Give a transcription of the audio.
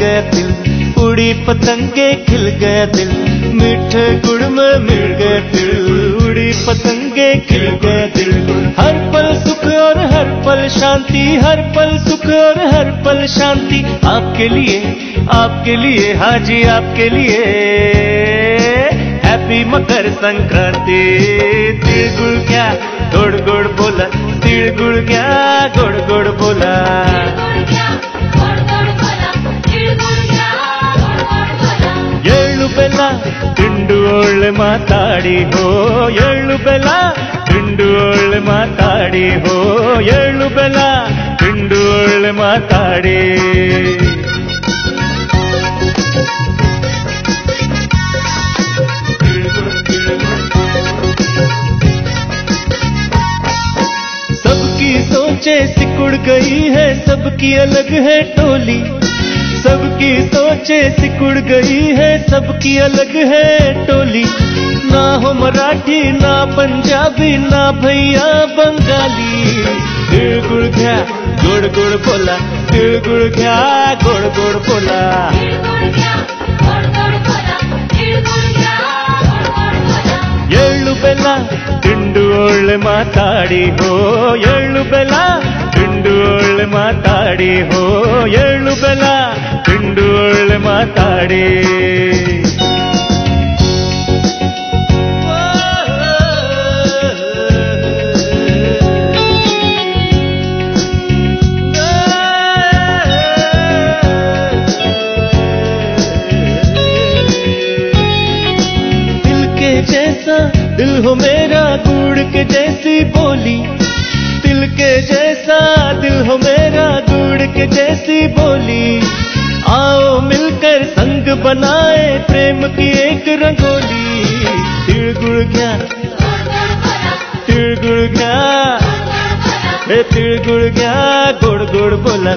गया दिल, उड़ी पतंगे खिल गया दिल, मीठे गुड़ में मिल गया दिल, उड़ी पतंगे खिल गया दिल। हर पल सुख और हर पल शांति, हर पल सुख और हर पल शांति, आपके लिए हाँ जी आपके लिए। हैप्पी मकर संक्रांति। तिल गुड़ क्या गुड़ गुड़ बोला, तिल गुड़ क्या गुड़ गुड़ बोला। ಏಳು ಬೆಲ್ಲ ತಿಂಡು ಒಳ್ಳೆ ಮಾತಾಡಿ ಹೋ, ಏಳು ಬೆಲ್ಲ ತಿಂಡು ಒಳ್ಳೆ ಮಾತಾಡಿ ಹೋ, ಏಳು ಬೆಲ್ಲ ತಿಂಡು ಒಳ್ಳೆ ಮಾತಾಡಿ। सबकी सोचें सिकुड़ गई है, सबकी अलग है टोली, सबकी सोचें सिकुड़ गई है, सबकी अलग है टोली। ना हो मराठी ना पंजाबी ना भैया बंगाली, तिल गुड़ क्या गुड़ गुड़ बोला, तिल गुड़ क्या गुड़ गुड़ बोला। ಏಳು ಬೆಲ್ಲ ತಿಂಡು ಒಳ್ಳೆ ಮಾತಾಡಿ ಹೋ, ಏಳು ಬೆಲ್ಲ ತಿಂಡು ಒಳ್ಳೆ ಮಾತಾಡಿ ಹೋ, ಏಳು ಬೆಲ್ಲ ತಿಂಡು ಒಳ್ಳೆ ಮಾತಾಡಿ। जैसा दिल हो मेरा गुड़ के जैसी बोली, तिल के जैसा दिल हो मेरा गुड़ के जैसी बोली। आओ मिलकर संग बनाए प्रेम की एक रंगोली। तिल गुड़ क्या तिल गुड़ क्या तिल गुड़ क्या गुड़ गुड़ बोला।